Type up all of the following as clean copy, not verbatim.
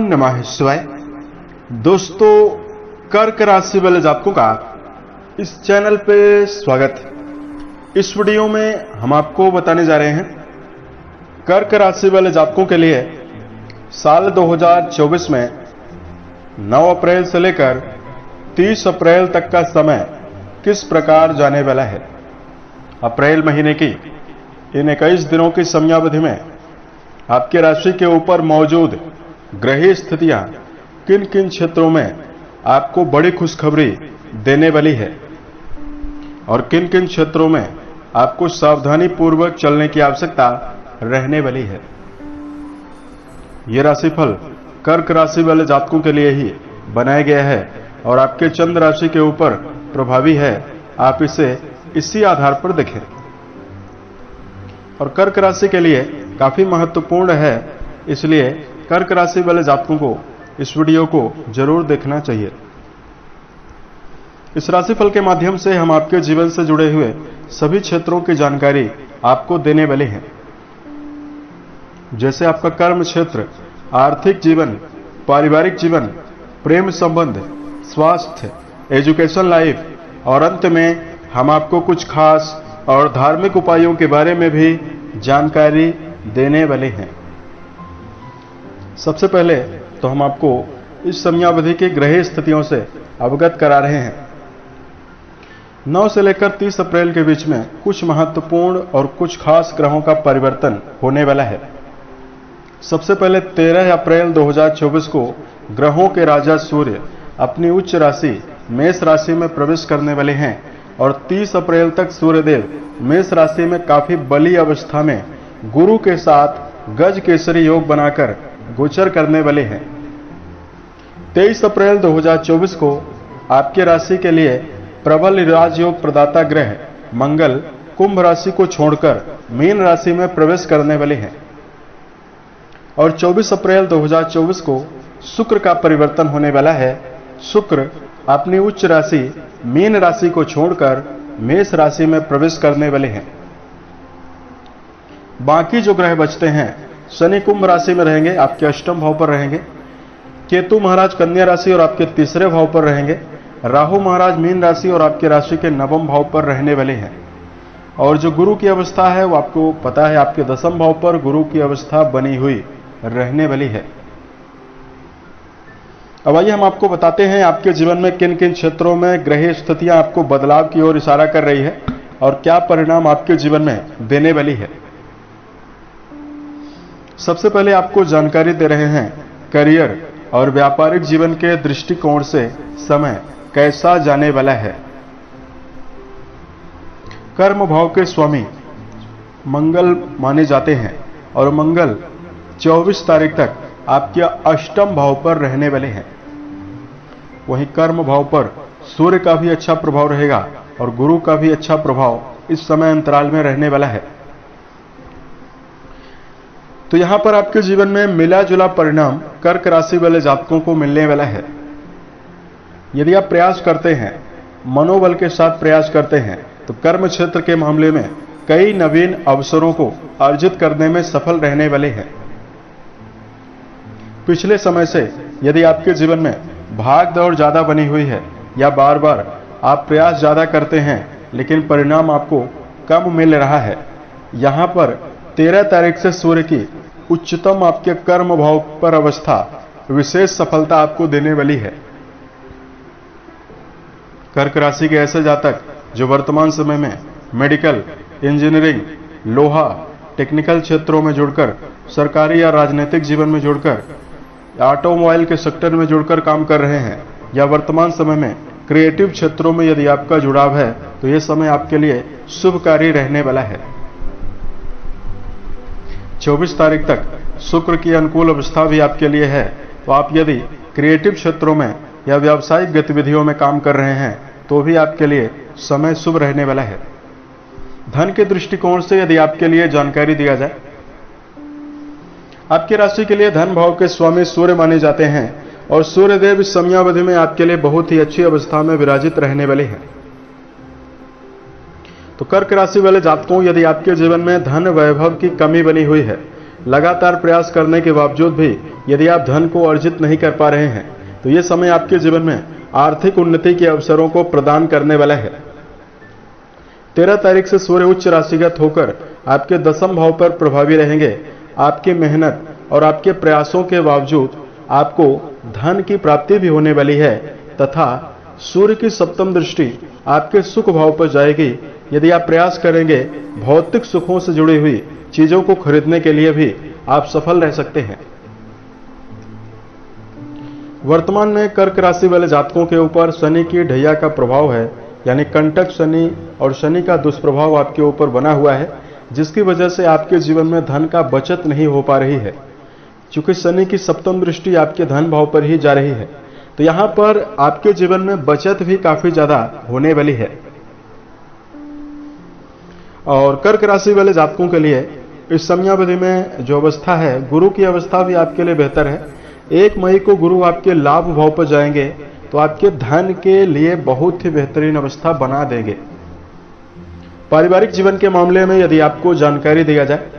नमः शिवाय। दोस्तों, कर्क राशि वाले जातकों का इस चैनल पे स्वागत। इस वीडियो में हम आपको बताने जा रहे हैं कर्क राशि वाले जातकों के लिए साल 2024 में 9 अप्रैल से लेकर 30 अप्रैल तक का समय किस प्रकार जाने वाला है। अप्रैल महीने की इन 21 दिनों की समयावधि में आपके राशि के ऊपर मौजूद ग्रह स्थितियां किन किन क्षेत्रों में आपको बड़ी खुशखबरी देने वाली है और किन किन क्षेत्रों में आपको सावधानी पूर्वक चलने की आवश्यकता रहने वाली है। यह राशिफल कर्क राशि वाले जातकों के लिए ही बनाया गया है और आपके चंद्र राशि के ऊपर प्रभावी है। आप इसे इसी आधार पर देखें और कर्क राशि के लिए काफी महत्वपूर्ण है, इसलिए कर्क राशि वाले जातकों को इस वीडियो को जरूर देखना चाहिए। इस राशिफल के माध्यम से हम आपके जीवन से जुड़े हुए सभी क्षेत्रों की जानकारी आपको देने वाले हैं, जैसे आपका कर्म क्षेत्र, आर्थिक जीवन, पारिवारिक जीवन, प्रेम संबंध, स्वास्थ्य, एजुकेशन लाइफ और अंत में हम आपको कुछ खास और धार्मिक उपायों के बारे में भी जानकारी देने वाले हैं। सबसे पहले तो हम आपको इस समयावधि की ग्रह स्थितियों से अवगत करा रहे हैं। 9 से लेकर 30 अप्रैल के बीच में कुछ महत्वपूर्ण और कुछ खास ग्रहों का परिवर्तन होने वाला है। सबसे पहले 13 अप्रैल 2024 को ग्रहों के राजा सूर्य अपनी उच्च राशि मेष राशि में प्रवेश करने वाले हैं और 30 अप्रैल तक सूर्यदेव मेष राशि में काफी बली अवस्था में गुरु के साथ गज केसरी योग बनाकर गोचर करने वाले हैं। 23 अप्रैल 2024 को आपके राशि के लिए प्रबल राजयोग प्रदाता ग्रह मंगल कुंभ राशि को छोड़कर मीन राशि में प्रवेश करने वाले हैं और 24 अप्रैल 2024 को शुक्र का परिवर्तन होने वाला है। शुक्र अपनी उच्च राशि मीन राशि को छोड़कर मेष राशि में प्रवेश करने वाले हैं। बाकी जो ग्रह बचते हैं, शनि कुंभ राशि में रहेंगे, आपके अष्टम भाव पर रहेंगे। केतु महाराज कन्या राशि और आपके तीसरे भाव पर रहेंगे। राहु महाराज मीन राशि और आपके राशि के नवम भाव पर रहने वाले हैं। और जो गुरु की अवस्था है वो आपको पता है, आपके दसम भाव पर गुरु की अवस्था बनी हुई रहने वाली है। अब आइए हम आपको बताते हैं आपके जीवन में किन किन क्षेत्रों में ग्रह स्थितियां आपको बदलाव की ओर इशारा कर रही है और क्या परिणाम आपके जीवन में देने वाली है। सबसे पहले आपको जानकारी दे रहे हैं करियर और व्यापारिक जीवन के दृष्टिकोण से समय कैसा जाने वाला है। कर्म भाव के स्वामी मंगल माने जाते हैं और मंगल 24 तारीख तक आपके अष्टम भाव पर रहने वाले हैं। वहीं कर्म भाव पर सूर्य का भी अच्छा प्रभाव रहेगा और गुरु का भी अच्छा प्रभाव इस समय अंतराल में रहने वाला है। तो यहां पर आपके जीवन में मिला जुला परिणाम कर्क राशि वाले जातकों को मिलने वाला है। यदि आप प्रयास करते हैं, मनोबल के साथ प्रयास करते हैं, तो कर्म क्षेत्र के मामले में कई नवीन अवसरों को अर्जित करने में सफल रहने वाले हैं। पिछले समय से यदि आपके जीवन में भाग दौड़ ज्यादा बनी हुई है या बार बार आप प्रयास ज्यादा करते हैं लेकिन परिणाम आपको कम मिल रहा है, यहां पर 13 तारीख से सूर्य की उच्चतम आपके कर्म भाव पर अवस्था विशेष सफलता आपको देने वाली है। कर्क राशि के ऐसे जातक जो वर्तमान समय में मेडिकल, इंजीनियरिंग, लोहा, टेक्निकल क्षेत्रों में जुड़कर, सरकारी या राजनीतिक जीवन में जुड़कर, ऑटोमोबाइल के सेक्टर में जुड़कर काम कर रहे हैं या वर्तमान समय में क्रिएटिव क्षेत्रों में यदि आपका जुड़ाव है तो यह समय आपके लिए शुभकारी रहने वाला है। 24 तारीख तक शुक्र की अनुकूल अवस्था भी आपके लिए है, तो आप यदि क्रिएटिव क्षेत्रों में या व्यावसायिक गतिविधियों में काम कर रहे हैं तो भी आपके लिए समय शुभ रहने वाला है। धन के दृष्टिकोण से यदि आपके लिए जानकारी दिया जाए, आपकी राशि के लिए धन भाव के स्वामी सूर्य माने जाते हैं और सूर्यदेव इस समयावधि में आपके लिए बहुत ही अच्छी अवस्था में विराजित रहने वाले हैं। तो कर्क राशि वाले जातकों, यदि आपके जीवन में धन वैभव की कमी बनी हुई है लगातार प्रयास करने के बावजूद भी यदि आप धन को अर्जित नहीं कर पा रहे हैं तो ये समय आपके जीवन में आर्थिक उन्नति के अवसरों को प्रदान करने वाला है। 13 तारीख से सूर्य उच्च राशिगत होकर आपके 10वें भाव पर प्रभावी रहेंगे। आपकी मेहनत और आपके प्रयासों के बावजूद आपको धन की प्राप्ति भी होने वाली है तथा सूर्य की 7वीं दृष्टि आपके सुख भाव पर जाएगी। यदि आप प्रयास करेंगे भौतिक सुखों से जुड़ी हुई चीजों को खरीदने के लिए भी आप सफल रह सकते हैं। वर्तमान में कर्क राशि वाले जातकों के ऊपर शनि की ढैया का प्रभाव है, यानी कंटक शनि और शनि का दुष्प्रभाव आपके ऊपर बना हुआ है, जिसकी वजह से आपके जीवन में धन का बचत नहीं हो पा रही है। क्योंकि शनि की 7वीं दृष्टि आपके धन भाव पर ही जा रही है, तो यहां पर आपके जीवन में बचत भी काफी ज्यादा होने वाली है। और कर्क राशि वाले जातकों के लिए इस समयावधि में जो अवस्था है, गुरु की अवस्था भी आपके लिए बेहतर है। 1 मई को गुरु आपके लाभ भाव पर जाएंगे तो आपके धन के लिए बहुत ही बेहतरीन अवस्था बना देंगे। पारिवारिक जीवन के मामले में यदि आपको जानकारी दिया जाए,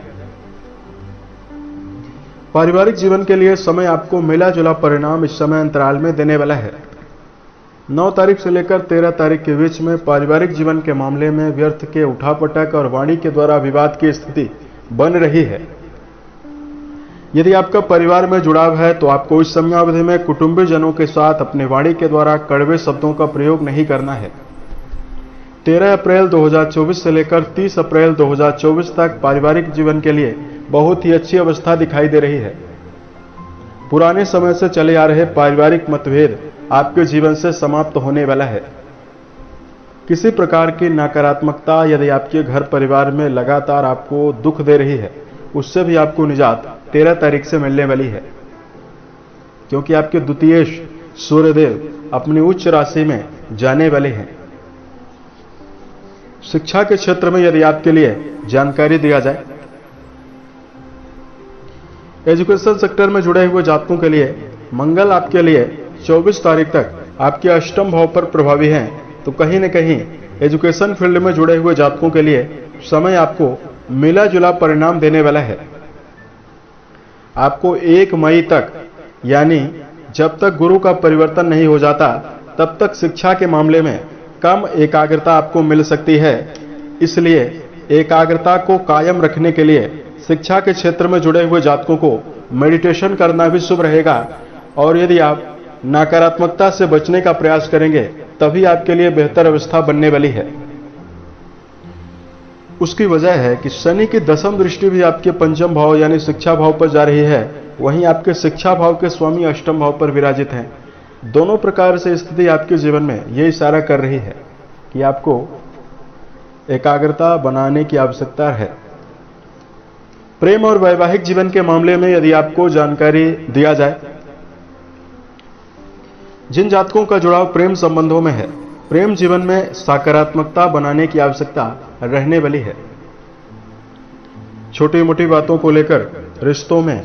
पारिवारिक जीवन के लिए समय आपको मिला जुला परिणाम इस समय अंतराल में देने वाला है। 9 तारीख से लेकर 13 तारीख के बीच में पारिवारिक जीवन के मामले में व्यर्थ के उठापटक और वाणी के द्वारा विवाद की स्थिति बन रही है। यदि आपका परिवार में जुड़ाव है तो आपको इस समयावधि में कुटुंबी जनों के साथ अपने वाणी के द्वारा कड़वे शब्दों का प्रयोग नहीं करना है। 13 अप्रैल 2024 से लेकर 30 अप्रैल 2024 तक पारिवारिक जीवन के लिए बहुत ही अच्छी अवस्था दिखाई दे रही है। पुराने समय से चले आ रहे पारिवारिक मतभेद आपके जीवन से समाप्त होने वाला है। किसी प्रकार की नकारात्मकता यदि आपके घर परिवार में लगातार आपको दुख दे रही है, उससे भी आपको निजात 13 तारीख से मिलने वाली है, क्योंकि आपके द्वितीयेश सूर्यदेव अपनी उच्च राशि में जाने वाले हैं। शिक्षा के क्षेत्र में यदि आपके लिए जानकारी दिया जाए, एजुकेशन सेक्टर में जुड़े हुए जातकों के लिए मंगल आपके लिए 24 तारीख तक आपके 8वें भाव पर प्रभावी हैं, तो कहीं न कहीं एजुकेशन फील्ड में जुड़े हुए जातकों के लिए समय आपको मिला जुला परिणाम देने वाला है। आपको 1 मई तक, यानी जब तक गुरु का परिवर्तन नहीं हो जाता, तब तक शिक्षा के मामले में कम एकाग्रता आपको मिल सकती है। इसलिए एकाग्रता को कायम रखने के लिए शिक्षा के क्षेत्र में जुड़े हुए जातकों को मेडिटेशन करना भी शुभ रहेगा। और यदि आप नकारात्मकता से बचने का प्रयास करेंगे तभी आपके लिए बेहतर अवस्था बनने वाली है। उसकी वजह है कि शनि की 10वीं दृष्टि भी आपके 5वें भाव यानी शिक्षा भाव पर जा रही है, वहीं आपके शिक्षा भाव के स्वामी 8वें भाव पर विराजित हैं। दोनों प्रकार से स्थिति आपके जीवन में यह इशारा कर रही है कि आपको एकाग्रता बनाने की आवश्यकता है। प्रेम और वैवाहिक जीवन के मामले में यदि आपको जानकारी दिया जाए, जिन जातकों का जुड़ाव प्रेम संबंधों में है, प्रेम जीवन में सकारात्मकता बनाने की आवश्यकता रहने वाली है। छोटी मोटी बातों को लेकर रिश्तों में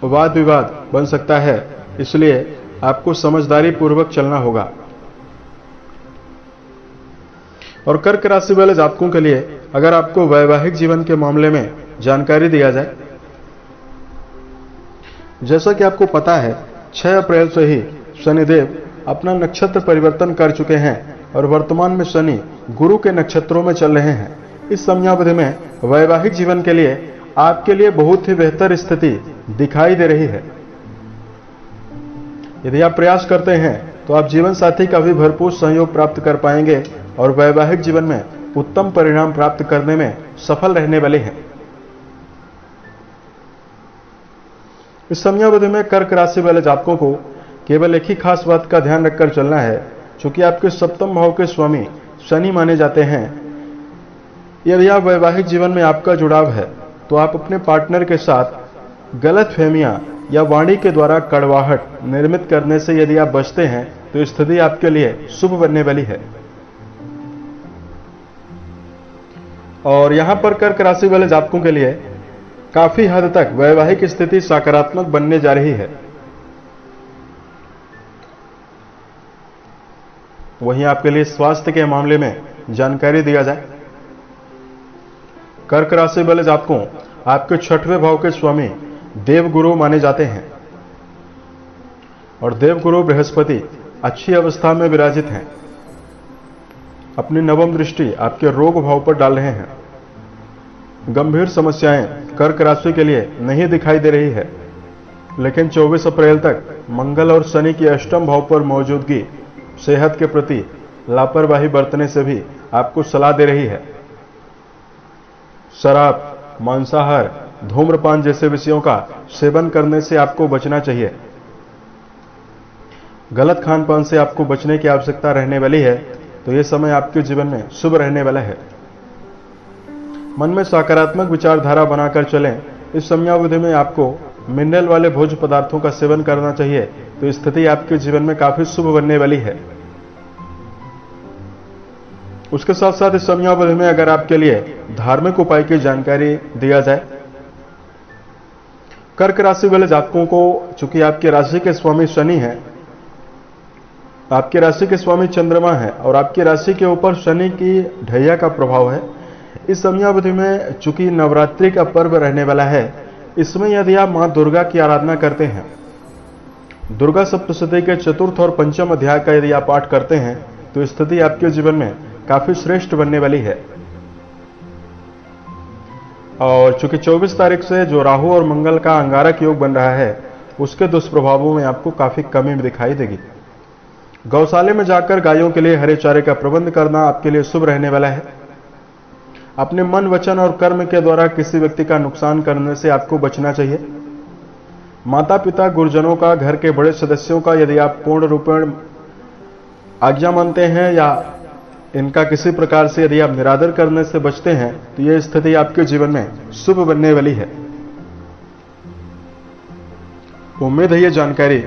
वाद विवाद बन सकता है, इसलिए आपको समझदारी पूर्वक चलना होगा। और कर्क राशि वाले जातकों के लिए अगर आपको वैवाहिक जीवन के मामले में जानकारी दिया जाए, जैसा कि आपको पता है 6 अप्रैल से ही शनिदेव अपना नक्षत्र परिवर्तन कर चुके हैं और वर्तमान में शनि गुरु के नक्षत्रों में चल रहे हैं। इस समयावधि में वैवाहिक जीवन के लिए आपके लिए बहुत ही बेहतर स्थिति दिखाई दे रही है। यदि आप प्रयास करते हैं तो आप जीवन साथी का भी भरपूर सहयोग प्राप्त कर पाएंगे और वैवाहिक जीवन में उत्तम परिणाम प्राप्त करने में सफल रहने वाले हैं। इस समयावधि में कर्क राशि वाले जातकों को केवल एक ही खास बात का ध्यान रखकर चलना है, चूंकि आपके 7वें भाव के स्वामी शनि माने जाते हैं। यदि आप वैवाहिक जीवन में आपका जुड़ाव है तो आप अपने पार्टनर के साथ गलतफहमियां या वाणी के द्वारा कड़वाहट निर्मित करने से यदि आप बचते हैं तो स्थिति आपके लिए शुभ बनने वाली है। और यहां पर कर्क राशि वाले जातकों के लिए काफी हद तक वैवाहिक स्थिति सकारात्मक बनने जा रही है। वहीं आपके लिए स्वास्थ्य के मामले में जानकारी दिया जाए, कर्क राशि वाले जातकों आपके छठवें भाव के स्वामी देवगुरु माने जाते हैं और देवगुरु बृहस्पति अच्छी अवस्था में विराजित हैं। अपनी नवम दृष्टि आपके रोग भाव पर डाल रहे हैं। गंभीर समस्याएं कर्क राशि के लिए नहीं दिखाई दे रही है, लेकिन 24 अप्रैल तक मंगल और शनि की अष्टम भाव पर मौजूदगी सेहत के प्रति लापरवाही बरतने से भी आपको सलाह दे रही है। शराब, मांसाहार, धूम्रपान जैसे विषयों का सेवन करने से आपको बचना चाहिए। गलत खान पान से आपको बचने की आवश्यकता रहने वाली है, तो यह समय आपके जीवन में शुभ रहने वाला है। मन में सकारात्मक विचारधारा बनाकर चलें। इस समयावधि में आपको मिनरल वाले भोज्य पदार्थों का सेवन करना चाहिए, तो स्थिति आपके जीवन में काफी शुभ बनने वाली है। उसके साथ साथ इस समयावधि में अगर आपके लिए धार्मिक उपाय की जानकारी दिया जाए, कर्क राशि वाले जातकों को चूंकि आपकी राशि के स्वामी शनि हैं, आपकी राशि के स्वामी चंद्रमा है और आपकी राशि के ऊपर शनि की ढैया का प्रभाव है। इस समयावधि में चूंकि नवरात्रि का पर्व रहने वाला है, इसमें यदि आप मां दुर्गा की आराधना करते हैं, दुर्गा सप्तशती के चतुर्थ और पंचम अध्याय का यदि आप पाठ करते हैं, तो स्थिति आपके जीवन में काफी श्रेष्ठ बनने वाली है। और चूंकि 24 तारीख से जो राहु और मंगल का अंगारक योग बन रहा है, उसके दुष्प्रभावों में आपको काफी कमी दिखाई देगी। गौशाले में जाकर गायों के लिए हरे चारे का प्रबंध करना आपके लिए शुभ रहने वाला है। अपने मन, वचन और कर्म के द्वारा किसी व्यक्ति का नुकसान करने से आपको बचना चाहिए। माता पिता, गुरुजनों का, घर के बड़े सदस्यों का यदि आप पूर्ण रूपेण आज्ञा मानते हैं या इनका किसी प्रकार से यदि आप निरादर करने से बचते हैं, तो यह स्थिति आपके जीवन में शुभ बनने वाली है। उम्मीद है यह जानकारी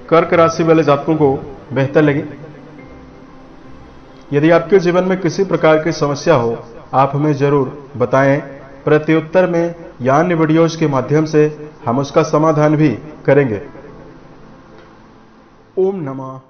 कर्क राशि वाले जातकों को बेहतर लगी। यदि आपके जीवन में किसी प्रकार की समस्या हो, आप हमें जरूर बताएं। प्रत्युत्तर में या अन्य वीडियोज के माध्यम से हम उसका समाधान भी करेंगे। ओम नमः